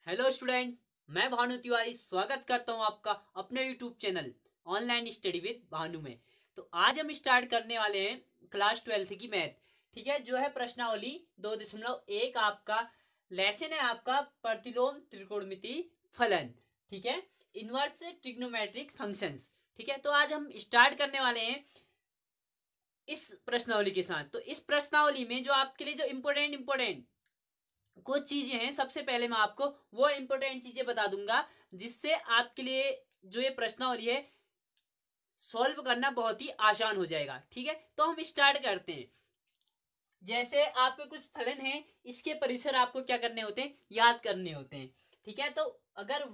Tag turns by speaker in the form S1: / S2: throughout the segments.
S1: Hello student. मैं भानु तिवारी स्वागत करता हूं आपका अपने YouTube channel online study with Bhanu में। तो आज हम स्टार्ट करने वाले हैं क्लास 12th की मैथ। ठीक है, जो है प्रश्नावली 2.1 आपका लेसन है आपका प्रतिलोम त्रिकोणमिति फलन। ठीक है, इनवर्स ट्रिग्नोमेट्रिक फंक्शंस। ठीक है, तो आज हम स्टार्ट करने वाले हैं इस प्रश्नावली के साथ। तो इस प्रश्नावली में जो आपके लिए जो इम्पोर्टेंट कुछ चीजें हैं, सबसे पहले मैं आपको वो इंपॉर्टेंट चीजें बता दूंगा जिससे आपके लिए जो ये प्रश्नावली है सॉल्व करना बहुत ही आसान हो जाएगा। ठीक है, तो हम स्टार्ट करते हैं। जैसे आपके कुछ फलन हैं, इसके परिसर आपको क्या करने होते हैं, याद करने होते हैं। ठीक है, तो अगर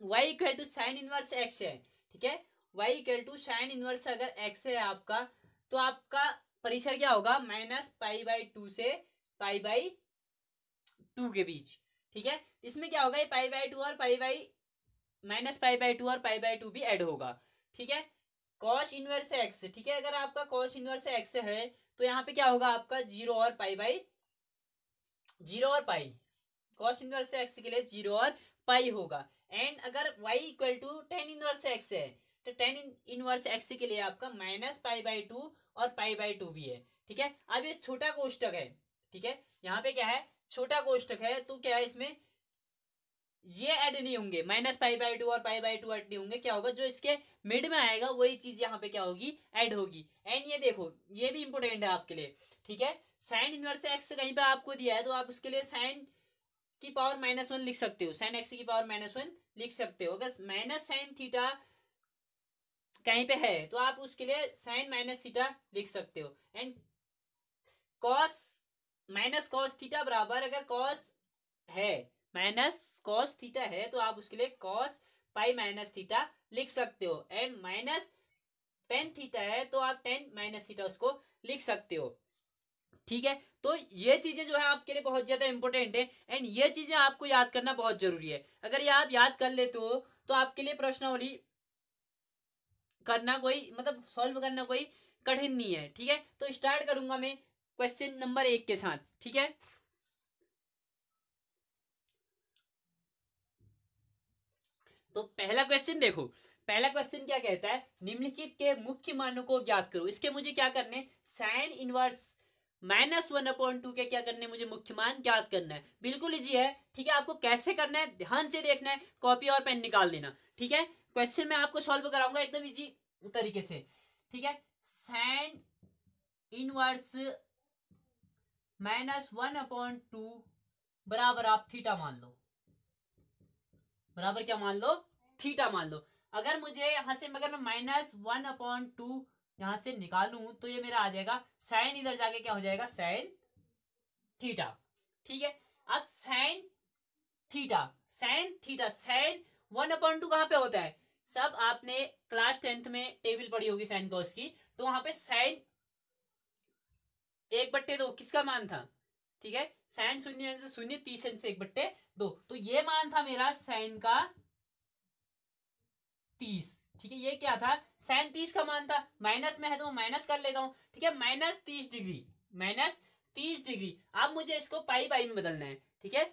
S1: y equal to sine inverse x है, ठीक है, y equal to sine inverse अगर x है आपका, तो आपका परिसर क्या होगा, -π/2 से π/2 के बीच। ठीक है, इसमें क्या होगा, ये π/2 और -π/2 और π/2 भी ऐड होगा। ठीक है, कॉस इनवर्स एक्स, ठीक है, अगर आपका कॉस इनवर्स एक्स है तो यहाँ पे क्या होगा आपका 0 और पाई। कॉस इनवर्स एक्स के लिए 0 और पाई होगा। एंड अगर y equal to tan inverse x है तो टेन इनवर्स एक्स के लिए आपका -π/2 और π/2 भी है। ठीक है, अब ये छोटा कोष्टक है। ठीक है, यहाँ पे क्या है, छोटा कोष्टक है, तो क्या है, इसमें ये ऐड नहीं होंगे, -π/2 और π/2 ऐड नहीं होंगे। क्या होगा, जो इसके मिड में आएगा वही चीज यहाँ पे क्या होगी, ऐड होगी। एंड ये देखो, ये भी इंपॉर्टेंट है आपके लिए। ठीक है, साइन इनवर्स एक्स कहीं पे आपको दिया है तो आप उसके लिए साइन की पावर -1 लिख सकते हो, साइन एक्स की पावर -1 लिख सकते हो। अगर माइनस साइन थीटा कहीं पे है तो आप उसके लिए साइन माइनस थीटा लिख सकते हो। And cos minus cos theta बराबर, अगर कॉस है माइनस कॉस थीटा है तो आप उसके लिए कॉस पाई माइनस थीटा लिख सकते हो। एंड माइनस टेन थीटा है तो आप टेन माइनस थीटा उसको लिख सकते हो। ठीक है, तो ये चीजें जो है आपके लिए बहुत ज्यादा इंपॉर्टेंट है एंड ये चीजें आपको याद करना बहुत जरूरी है। अगर ये आप याद कर लेते हो तो आपके लिए प्रश्नावली करना कोई मतलब सॉल्व करना कोई कठिन नहीं है। ठीक है, तो स्टार्ट करूंगा मैं क्वेश्चन नंबर 1 के साथ। ठीक है, तो पहला क्वेश्चन देखो, पहला क्वेश्चन क्या कहता है, निम्नलिखित के मुख्य मानों को ज्ञात करो। इसके मुझे क्या करने, साइन इनवर्स -1/2 के क्या करने, मुझे मुख्य मान ज्ञात करना है। बिल्कुल इजी है। ठीक है, आपको कैसे करना है ध्यान से देखना है, कॉपी और पेन निकाल लेना। ठीक है, क्वेश्चन मैं आपको सॉल्व कराऊंगा एकदम इजी तरीके से। ठीक है, साइन इनवर्स -1/2 बराबर आप थीटा मान लो, बराबर क्या मान लो, थीटा मान लो। अगर मुझे यहां से अगर मैं -1/2 यहां से निकालूं तो ये मेरा आ जाएगा साइन, इधर जाके क्या हो जाएगा, साइन थीटा। ठीक है, अब साइन थीटा साइन 1/2 कहां पे होता है, सब आपने क्लास 10th में टेबल पढ़ी होगी साइन कॉस की, तो वहां पे साइन 1/2 किसका मान था। ठीक है, साइन 0 से 0, 30 से 1/2, तो ये मान था मेरा साइन का 30। ठीक है, ये क्या था, साइन 30 का मान था, माइनस में है तो माइनस कर लेता हूं। ठीक है, -30 डिग्री, -30 डिग्री। अब मुझे इसको पाई बाई में बदलना है। ठीक है,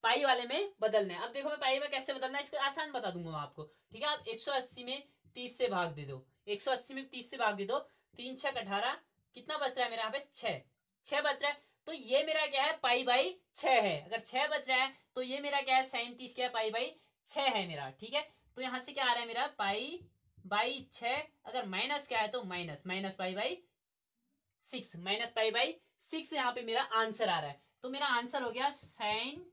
S1: पाई वाले में बदलना है। अब देखो मैं पाई में कैसे बदलना है, इसको आसान बता दूंगा मैं आपको। ठीक है, आप 180 में 30 से भाग दे दो, 180 में 30 से भाग दे दो, 3×6 = 18, कितना बच रहा है मेरे यहाँ पे, 6 बच रहा है। तो ये मेरा क्या है, π/6 है। अगर 6 बच रहा है तो ये मेरा क्या है, साइन 30 क्या है, π/6 है मेरा। ठीक है, तो यहां से क्या आ रहा है मेरा, π/6। अगर माइनस क्या है तो माइनस π/6, -π/6 यहाँ पे मेरा आंसर आ रहा है। तो मेरा आंसर हो गया साइन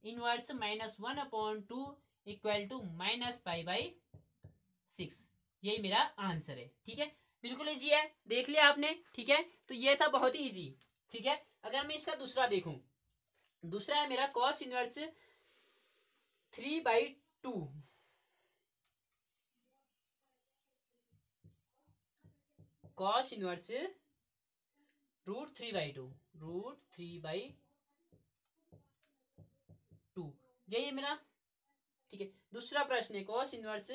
S1: इनवर्स -1/2 इक्वल टू -π/6। यही मेरा आंसर है। ठीक है, बिल्कुल इजी है, देख लिया आपने। ठीक है, तो ये था बहुत ही इजी। ठीक है, अगर मैं इसका दूसरा देखूं, दूसरा है मेरा कॉस इनवर्स 3/2, कॉस इनवर्स √3/2, √3/2, यही है मेरा। ठीक है, दूसरा प्रश्न है कॉस इनवर्स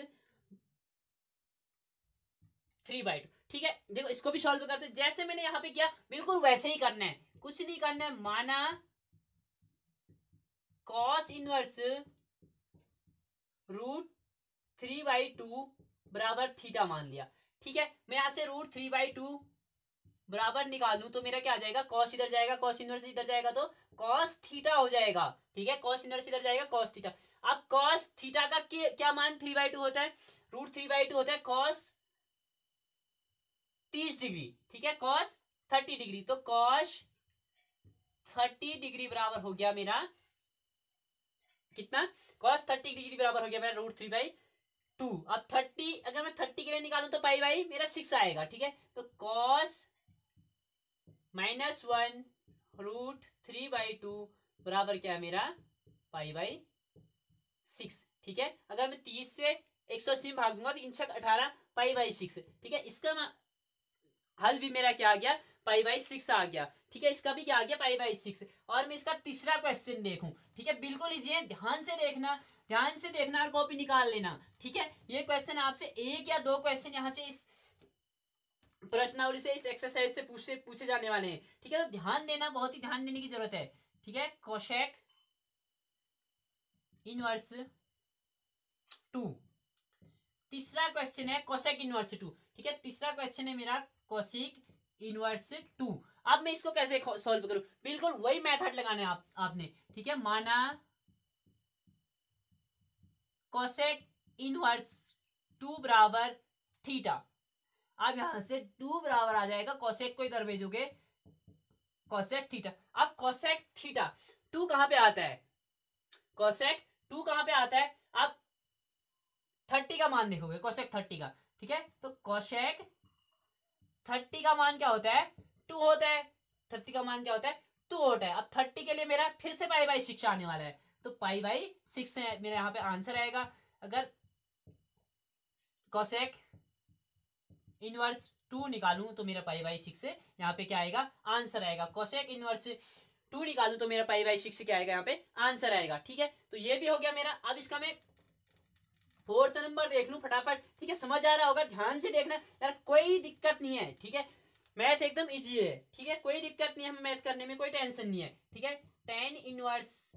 S1: 3/2। ठीक है, देखो इसको भी सॉल्व करते हैं, जैसे मैंने यहां पे किया बिल्कुल वैसे ही करना है, कुछ नहीं करना है। माना कॉस इनवर्स रूट 3/2 बराबर थीटा मान लिया। ठीक है, मैं यहां से रूट 3/2 बराबर निकालूं तो मेरा क्या आ जाएगा, कॉस इधर जाएगा, कॉस इनवर्स इधर जाएगा तो कॉस थीटा हो जाएगा। ठीक है, कॉस इनवर्स इधर जाएगा, कॉस थीटा। अब कॉस थीटा का क्या मान 3/2 होता है, रूट 3/2 होता है कॉस 30 डिग्री। ठीक है, कॉस 30 डिग्री, तो कॉस 30 डिग्री बराबर हो गया मेरा कितना, कॉस 30 डिग्री बराबर हो गया मेरा रूट 3/2। अब 30 अगर मैं 30 के लिए निकालूं तो पाई बाई मेरा 6 आएगा। ठीक है, तो कॉस -1 रूट 3/2 बराबर क्या है मेरा, पाई/6। ठीक है, अगर मैं 30 से 180 में भाग दूंगा तो 18 पाई/6। ठीक है, इसका हल भी मेरा क्या आ गया, पाई/6 आ गया। ठीक है, इसका भी क्या आ गया, पाई/6। और मैं इसका तीसरा क्वेश्चन देखूं। ठीक है, बिल्कुल इजी है, ध्यान से देखना, ध्यान से देखना और कॉपी निकाल लेना। ठीक है, ये क्वेश्चन आपसे एक या दो क्वेश्चन यहाँ से इस प्रश्नावली से, इस एक्सरसाइज से पूछे जाने वाले हैं। ठीक है, तो ध्यान देना, बहुत ही ध्यान देने की जरूरत है। ठीक है, कोशेक इनवर्स 2, तीसरा क्वेश्चन है कोसेक इनवर्स 2। ठीक है, तीसरा क्वेश्चन है मेरा कोसेक इनवर्स 2। अब मैं इसको कैसे सॉल्व करूं, बिल्कुल वही मेथड लगाना है आपने। ठीक है, माना कोसेक इनवर्स 2 बराबर थीटा। अब यहां से 2 बराबर आ जाएगा, कोसेक को इधर भेजोगे, कोसेक थीटा। अब कोसेक थीटा 2 कहां पे आता है, कोसेक 2 कहां पे आता है, आप 30 का मान देखोगे, कोसेक 30 का। ठीक है, तो कोसेक 30 का मान क्या होता है, 2 होता है। 30 का मान क्या होता है, 2 होता है। अब 30 के लिए मेरा फिर से पाई/6 आने वाला है, तो पाई/6 मेरा यहाँ पे आंसर आएगा। अगर कोसेक इनवर्स 2 निकालूं तो मेरा पाई/6 से यहाँ पे क्या आएगा, आंसर आएगा। कोसेक इनवर्स 2 निकालूं तो मेरा पाई/6 से क्या आएगा, यहाँ पे आंसर आएगा। ठीक है, तो ये भी हो गया मेरा। अब इसका मैं 4th नंबर देख लूं फटाफट। ठीक है, समझ आ रहा होगा, ध्यान से देखना यार, कोई दिक्कत नहीं है। ठीक है, मैथ एकदम इजी है। ठीक है, कोई दिक्कत नहीं है, हमें मैथ करने में कोई टेंशन नहीं है। ठीक है, tan inverse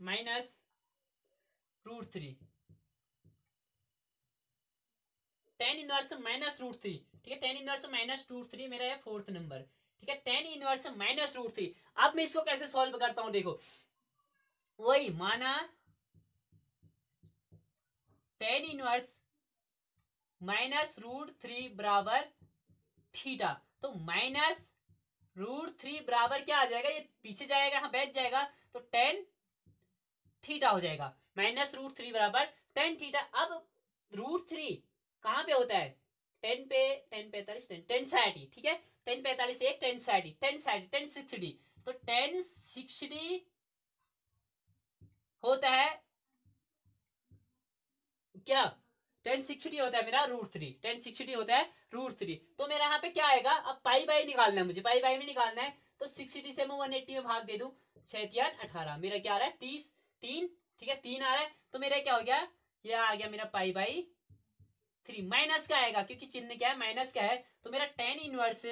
S1: minus root 3, tan inverse minus root 3। ठीक है, tan इनवर्स माइनस रूट 3 मेरा है 4th नंबर। ठीक है, tan इनवर्स माइनस रूट 3। अब मैं इसको कैसे सॉल्व करता हूं, देखो वही माना tan इनवर्स माइनस रूट 3 बराबर थीटा, तो माइनस रूट 3 बराबर क्या आ जाएगा, ये पीछे जाएगा, यहां बैठ जाएगा, तो tan थीटा हो जाएगा। माइनस रूट 3 बराबर tan थीटा। अब रूट 3 कहां पे होता है, 10 पे 10 45 10 60। ठीक है, 10 45 एक 10 60 10 60 10 60, तो 10 60 होता है क्या, 1060 होता है मेरा रूट 3, 1060 होता है रूट 3। तो मेरा यहाँ पे क्या आएगा, अब पाई/बाई निकालना है मुझे, पाई/बाई में निकालना है, तो 60 से मैं 180 में भाग दे दूं, 6×3 = 18, मेरा क्या आ रहा है 30 3। ठीक है, 3 आ रहा है, तो मेरा क्या हो गया, ये आ गया मेरा पाई/3। माइनस का आएगा क्योंकि चिन्ह क्या है, माइनस का है, तो मेरा tan इनवर्स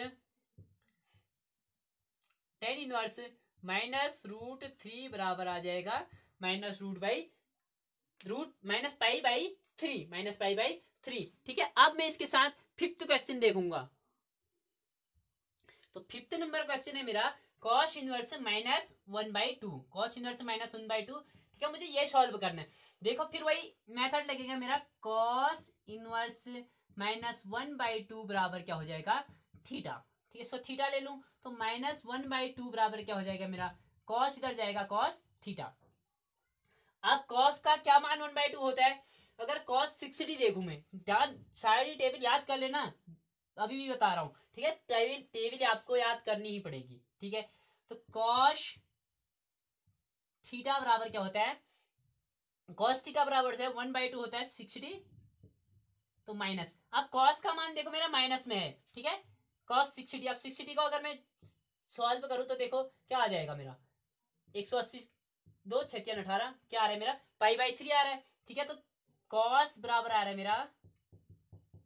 S1: माइनस रूट 3 बराबर आ जाएगा माइनस पाई/3। ठीक है, अब मैं इसके साथ 5th क्वेश्चन देखूंगा। तो 5th नंबर क्वेश्चन है मेरा cos इनवर्स -1/2, cos इनवर्स -1/2। ठीक है, मुझे ये सॉल्व करना है। देखो फिर वही मेथड लगेगा मेरा, cos इनवर्स -1/2 बराबर क्या हो जाएगा, थीटा। ठीक है, इसको थीटा ले लूं तो -1/2 बराबर क्या हो जाएगा मेरा, cos इधर जाएगा, cos थीटा। अब cos का क्या मान 1/2 होता है, अगर cos 60 देखूं मैं, ध्यान सारी टेबल याद कर लेना, अभी भी बता रहा हूं। ठीक है, टेबल आपको याद करनी ही पड़ेगी। ठीक है, तो cos थीटा बराबर क्या होता है, cos थीटा बराबर है 1/2 होता है 60, तो माइनस। अब cos का मान देखो मेरा माइनस में है। ठीक है, cos 60, अब 60 को अगर मैं सॉल्व करूं तो देखो क्या आ जाएगा मेरा, 180 2 6 3 18 क्या आ रहा है मेरा, पाई/3 आ रहा है। ठीक है, तो cos बराबर आ रहा है मेरा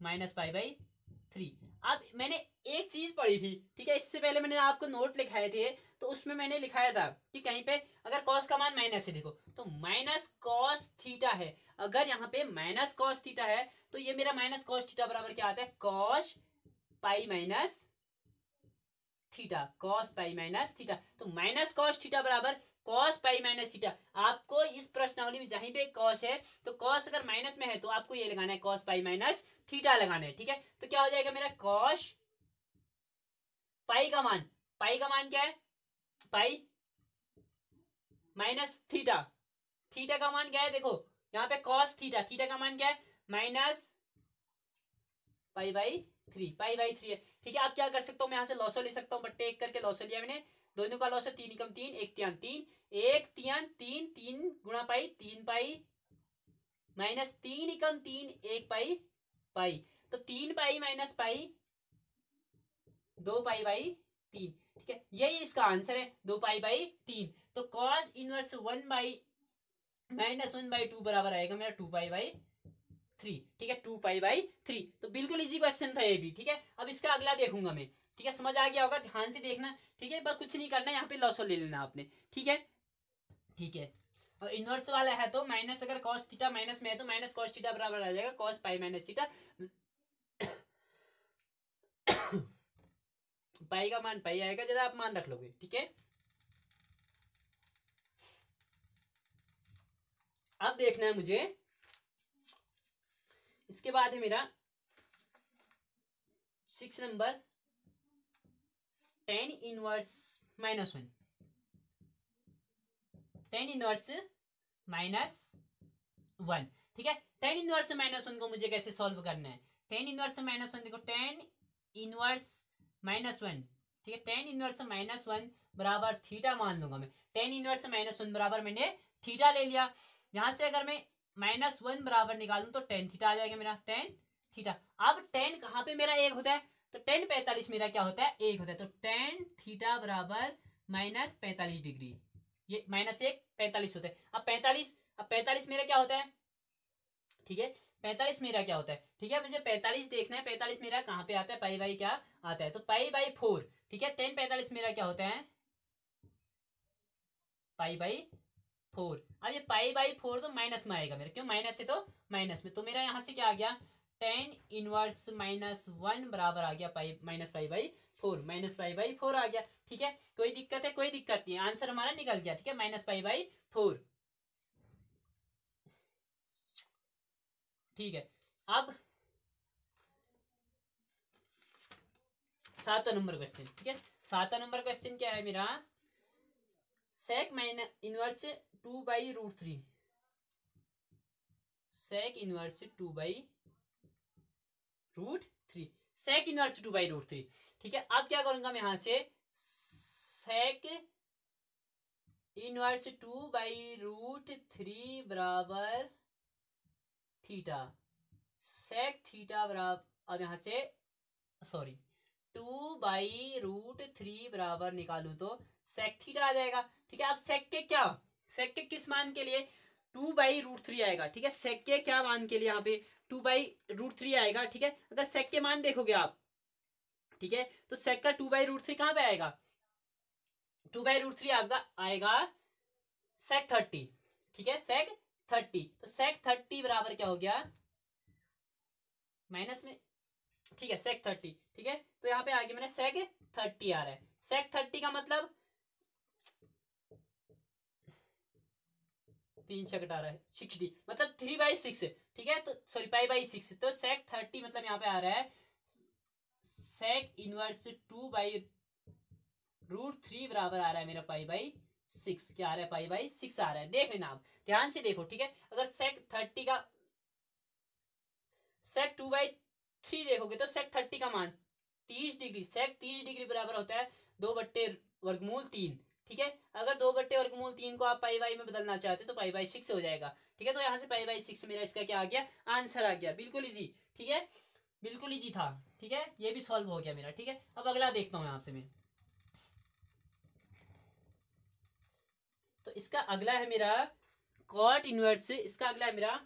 S1: -पाई/3। अब मैंने एक चीज पढ़ी थी, ठीक है, इससे पहले मैंने आपको नोट लिखाए थे, तो तो उसमें मैंने लिखाया था कि कहीं पे अगर कॉस का मान माइनस है, देखो तो माइनस कॉस थीटा है, अगर यहाँ पे माइनस कॉस थीटा है तो ये मेरा माइनस कॉस थीटा बराबर क्या आता है, cos pi minus theta, cos pi minus theta. तो माइनस कॉस थीटा बराबर कॉस पाई माइनस थीटा। आपको इस प्रश्नावली में जहीं पे कॉस है तो कॉस अगर माइनस में है तो आपको ये लगाना है कॉस पाई माइनस थीटा लगाना है, ठीक है। तो क्या हो जाएगा मेरा कॉस पाई का मान क्या है, पाई माइनस थीटा, थीटा का मान क्या है, देखो यहाँ पे कॉस थीटा, थीटा का मान क्या है minus pi by three, pi by three है, ठीक है। आप क्या कर सकता हूँ, मैं यहाँ से लॉसो ले सकता हूँ, बट्टे एक करके लॉसो लिया मैंने, दोनों का लॉसो, तीन एकम तीन, एक तिहान तीन, एक तिहान तीन, तीन गुणा पाई, तीन पाई माइनस तीन एकम तीन, एक पाई पाई, तो तीन पाई माइनस पाई, दो पाई बाई तीन, ठीक है। यही इसका आंसर है, दो पाई बाई तीन। तो cos inverse one by minus one by two बराबर आएगा मेरा टू पाई बाई थ्री, ठीक है, टू पाई बाई थ्री। तो बिल्कुल इजी क्वेश्चन था ये भी, ठीक है। अब इसका अगला देखूंगा मैं, ठीक है, समझ आ गया होगा, ध्यान से देखना, ठीक है, बस कुछ नहीं करना, यहाँ पे लॉसो ले लेना आपने, ठीक है, ठीक है। और इनवर्स वाला है तो माइनस, अगर कॉस थीटा माइनस में है तो माइनस कॉस थीटा बराबर आ जाएगा कॉस पाई माइनस थीटा। पाई का मान पाई आएगा, जरा आप मान रख लोगे, ठीक है। अब देखना है मुझे, इसके बाद है मेरा 6 number, tan inverse minus one, tan inverse minus one, ठीक है। टेन इनवर्स माइनस वन को मुझे कैसे सॉल्व करना है, टेन इनवर्स माइनस वन, देखो टेन इनवर्स माइनस वन, ठीक है, टेन इनवर्स माइनस वन बराबर थीटा मान लूंगा मैं, टेन इनवर्स माइनस वन बराबर मैंने थीटा ले लिया, यहां से अगर मैं माइनस वन बराबर निकालूं तो टेन थीटा आ जाएगा मेरा, टेन थीटा। अब टेन कहाँ पे मेरा एक होता है, तो टेन 45 मेरा क्या होता है, एक होता है, तो टेन थीटा बराबर माइनस 45 डिग्री, ये माइनस एक 45 होता है। अब 45 मेरा क्या होता है, ठीक है, 45 मेरा क्या होता है, ठीक है, मुझे 45 देखना है, 45 मेरा कहाँ पे आता है, पाई बाई क्या आता है, तो पाई बाई फोर, ठीक है, टेन 45 मेरा क्या होता है, पाई बाई फोर। अब ये पाई बाई फोर तो माइनस में आएगा मेरा, क्यों माइनस है तो माइनस में, तो मेरा यहाँ से क्या आ गया, टेन इनवर्स माइनस वन बराबर आ गया pi minus pi by four, minus pi by four आ गया, ठीक है। कोई दिक्कत है, कोई दिक्कत नहीं, आंसर हमारा निकल गया, ठीक है, माइनस पाई बाई फोर, ठीक है। अब 7वां नंबर क्वेश्चन, ठीक है, 7वां नंबर क्वेश्चन क्या है मेरा, sec minus inverse two by root three, sec inverse two by root three, sec inverse two by root three, ठीक है। अब क्या करूंगा मैं, यहां से sec inverse two by root three बराबर थीटा, सेक थीटा बराबर, अब यहां से sorry, two by root three बराबर निकालू तो सेक थीटा आ जाएगा, ठीक है। अब सेक के क्या, सेक के किस मान के लिए, टू बाई रूट थ्री आएगा, ठीक है, सेक के क्या मान के लिए, यहाँ पे टू बाई रूट थ्री आएगा, ठीक है। अगर सेक के मान देखोगे आप, ठीक है, तो सेक का टू बाई रूट थ्री कहाँ पे आएगा, टू बाई रूट थ्री आपका आएगा सेक थर्टी, ठीक है, सेक थर्टी, तो सेक थर्टी बराबर क्या हो गया, माइनस में, ठीक है, सेक थर्टी, ठीक है, तो यहाँ पे आगे मैंने सेक थर्टी आ रहा है, सेक थर्टी का मतलब तीन छक आ रहा है 60, मतलब थ्री बाई सिक्स, ठीक है, तो सॉरी पाई बाई सिक्स, तो सेक थर्टी मतलब यहाँ पे आ रहा है sec inverse two by root three बराबर आ रहा है मेरा पाई बाई सिक्स, क्या आ रहा है, पाई बाई सिक्स आ रहा है, देख लेना आप ध्यान से देखो, ठीक है। अगर सेक थर्टी का सेक टू बाई थ्री देखोगे तो सेक थर्टी का मान 30 डिग्री, सेक 30 डिग्री बराबर होता है दो बट्टे वर्गमूल तीन, ठीक है। अगर दो बट्टे वर्गमूल तीन को आप पाई बाई में बदलना चाहते तो पाई बाई सिक्स हो जाएगा, ठीक है। तो यहाँ से पाई बाई सिक्स मेरा इसका क्या आ गया, आंसर आ गया, बिल्कुल इजी, ठीक है, बिल्कुल इजी था, ठीक है, ये भी सॉल्व हो गया मेरा, ठीक है। अब अगला देखता हूँ यहाँ से मैं, तो इसका अगला है मेरा कॉट इनवर्स, इसका अगला है मेरा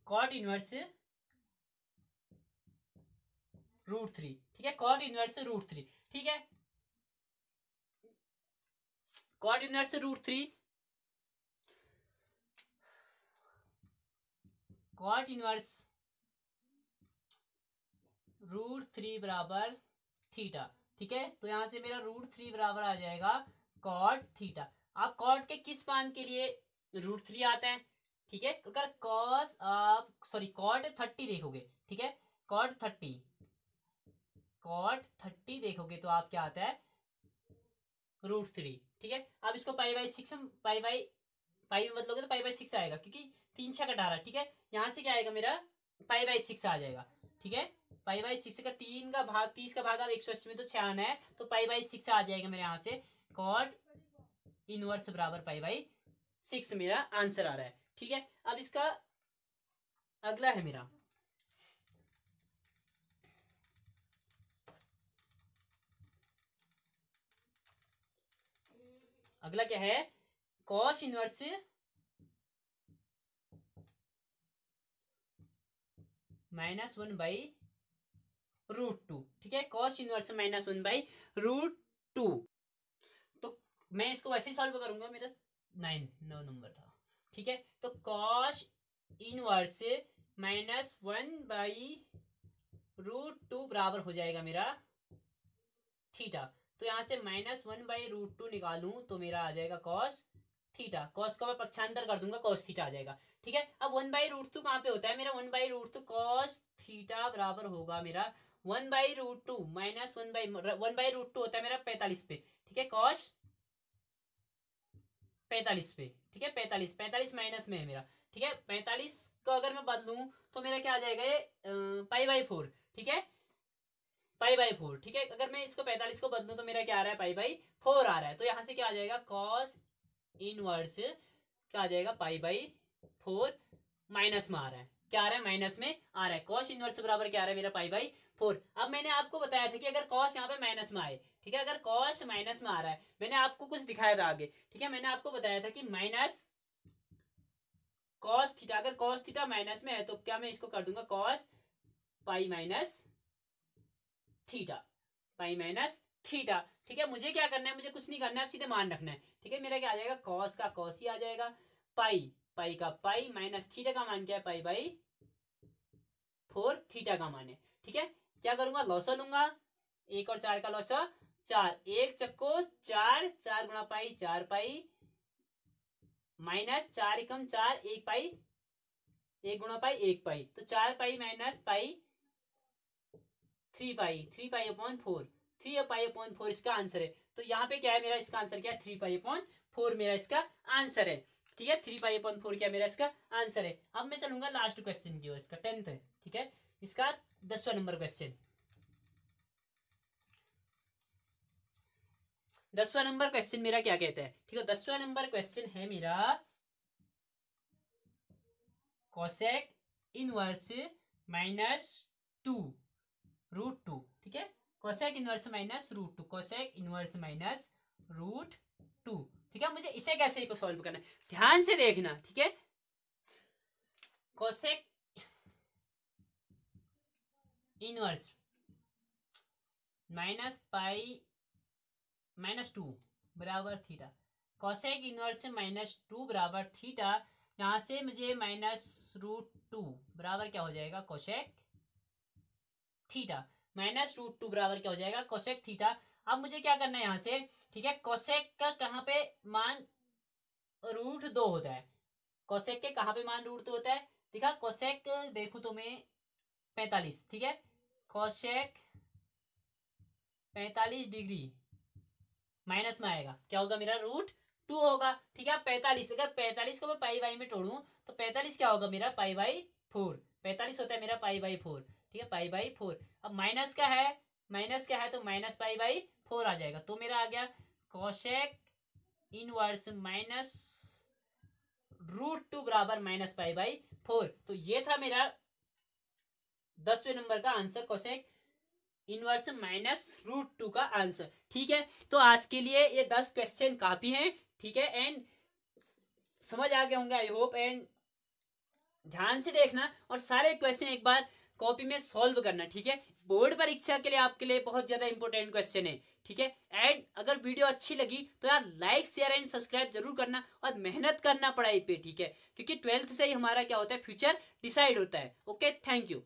S1: कॉट इनवर्स रूट थ्री, ठीक है, कॉट इनवर्स रूट थ्री, ठीक है। कॉट इनवर्स √3, कॉट इनवर्स √3 बराबर थीटा, ठीक है। तो यहां से मेरा √3 बराबर आ जाएगा कॉट थीटा। आप कॉट के किस मान के लिए √3 आता है, ठीक है। अगर कॉस आप कॉट 30 देखोगे, ठीक है, कॉट 30 देखोगे तो आप क्या आता है √3, ठीक है। अब इसको पाई/6 पाई में बदलोगे तो पाई/6 आएगा, क्योंकि 3 6 18, ठीक है। यहाँ से क्या आएगा मेरा पाई/6 आ जाएगा, ठीक है। पाई/6 का 3 का भाग 30 का भाग अब 180 में तो 6 आना है, तो पाई/6 आ जाएगा मेरे यहाँ से कॉट इनवर्स बराबर पाई/6 मेरा आंसर आ रहा है, ठीक है। अब इसका अगला है मेरा अगला क्या है, कॉस इनवर्स -1/√2, ठीक है। Cos inverse -1/√2। तो मैं इसको वैसे ही सॉल्व करूंगा, मेरा 9 नंबर था, ठीक है। तो कॉस इनवर्स -1/√2 बराबर हो जाएगा मेरा थीटा। तो यहां से -1/√2 निकालूं तो मेरा आ जाएगा कॉस थीटा। कॉस का मैं पक्षांतर कर दूंगा, कॉस थीटा आ जाएगा, ठीक है। अब 1/√2 कहाँ पे होता है मेरा, 1/√2 कॉस थीटा बराबर होगा मेरा 1/√2 माइनस 1/√2 होता है मेरा 45 पे, ठीक है। कॉस 45 पे, ठीक है। 45 माइनस में है मेरा, ठीक है। 45 को अगर मैं बदलूं तो मेरा क्या आ जाएगा, ये पाई/4, ठीक है। पाई/4, ठीक है। अगर मैं इसको 45 को बदलूं तो मेरा क्या आ रहा है पाई/4 आ रहा है। तो यहां से क्या आ जाएगा कॉस इनवर्स क्या आ जाएगा पाई/4 माइनस में आ रहा है, क्या आ रहा है माइनस में आ रहा है। कॉस इनवर्स बराबर क्या आ रहा है मेरा पाई/4। अब मैंने आपको बताया था कि अगर कॉस यहाँ पे माइनस में आए, ठीक है, अगर कॉस माइनस में आ रहा है, मैंने आपको कुछ दिखाया था आगे, ठीक है। मैंने आपको बताया था कि माइनस कॉस थीटा, अगर कॉस थीटा माइनस में है तो क्या मैं इसको कर दूंगा cos pi minus theta, pi minus theta, ठीक है। मुझे क्या करना है, मुझे कुछ नहीं करना है, सीधे मान रखना है, ठीक है। मेरा क्या आ जाएगा कॉस का कॉस ही आ जाएगा, पाई का पाई माइनस थीटा का मान क्या है पाई/4 थीटा का मान है, ठीक है। क्या करूंगा लॉसा लूंगा, 1 और 4 का लॉसा 4, 1 चक्को 4, 4 गुणा पाई 4 पाई माइनस 4 एकम 4, 1 पाई 1 गुणा पाई 1 पाई, तो 4 पाई माइनस पाई 3 पाई/4, 3 पाई/4 इसका आंसर है। तो यहाँ पे क्या है मेरा, इसका आंसर क्या है 3 पाई/4 मेरा इसका आंसर है, ठीक है। 3 पाई/4 क्या मेरा इसका आंसर है। अब मैं चलूंगा लास्ट क्वेश्चन की ओर, इसका 10th है, ठीक है। इसका 10वां नंबर क्वेश्चन, 10वां नंबर क्वेश्चन मेरा क्या कहता है, ठीक है। 10वां नंबर क्वेश्चन है मेरा कोसेक इनवर्स -2√2, ठीक है। कोसेक इनवर्स -√2, कोसेक इनवर्स -√2, ठीक है। मुझे इसे कैसे को सॉल्व करना है, ध्यान से देखना, ठीक है। कोसेक इनवर्स -2 बराबर थीटा, कोसेक इनवर्स -2 बराबर थीटा। यहां से मुझे -√2 बराबर क्या हो जाएगा कोसेक थीटा, -√2 बराबर क्या हो जाएगा कोसेक थीटा। अब मुझे क्या करना है यहां से, ठीक है। कोसेक का कहां पे मान √2 होता है, कोसेक के कहां पे मान √2 होता है, देखा कोसेक देखो तो मैं 45, ठीक है। कोसेक 45 डिग्री माइनस में आएगा, क्या होगा मेरा √2 होगा, ठीक है। 45 अगर 45 को मैं पाई/4 में तोड़ू तो 45 क्या होगा मेरा पाई/4, 45 होता है मेरा पाई/4, ठीक है, पाई/4। अब माइनस क्या है तो माइनस पाई/4 आ जाएगा। तो मेरा आ गया कोसेक इनवर्स -√2 बराबर -पाई/4। तो ये था मेरा 10वें नंबर का आंसर, कोसेक इनवर्स -√2 का आंसर, ठीक है। तो आज के लिए ये 10 क्वेश्चन काफी हैं, ठीक है। एंड समझ आ गए होंगे आई होप। एंड ध्यान से देखना और सारे क्वेश्चन एक बार कॉपी में सॉल्व करना, ठीक है। बोर्ड परीक्षा के लिए आपके लिए बहुत ज्यादा इंपॉर्टेंट क्वेश्चन है, ठीक है। एंड अगर वीडियो अच्छी लगी तो यार लाइक शेयर एंड सब्सक्राइब जरूर करना और मेहनत करना पढ़ाई पे, ठीक है, क्योंकि 12th से ही हमारा क्या होता है, फ्यूचर डिसाइड होता है। Okay, thank you.